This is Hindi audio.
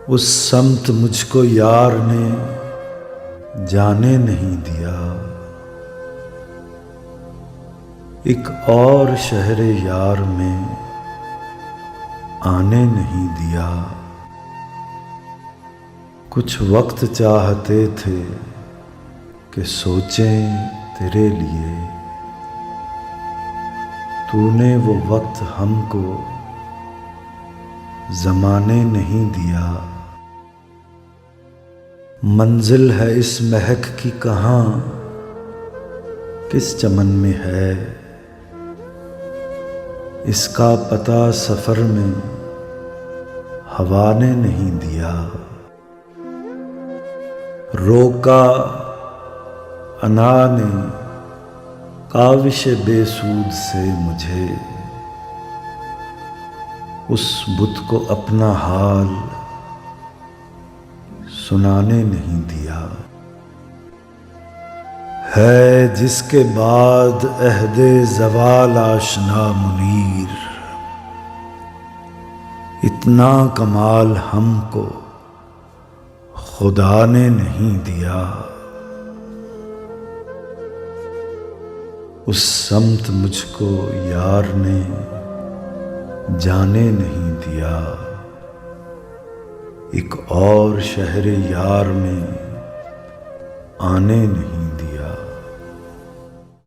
उस समत मुझको यार ने जाने नहीं दिया। एक और शहरे यार में आने नहीं दिया। कुछ वक्त चाहते थे कि सोचें तेरे लिए, तूने वो वक्त हमको ज़माने नहीं दिया। मंजिल है इस महक की कहाँ, किस चमन में है, इसका पता सफ़र में हवा ने नहीं दिया। रोका अना ने काविश बेसूद से मुझे, उस बुत को अपना हाल सुनाने नहीं दिया। है जिसके बाद अहदे ज़वाल आशना मुनीर, इतना कमाल हमको खुदा ने नहीं दिया। उस समत मुझको यार ने जाने नहीं दिया। एक और शहर यार में आने नहीं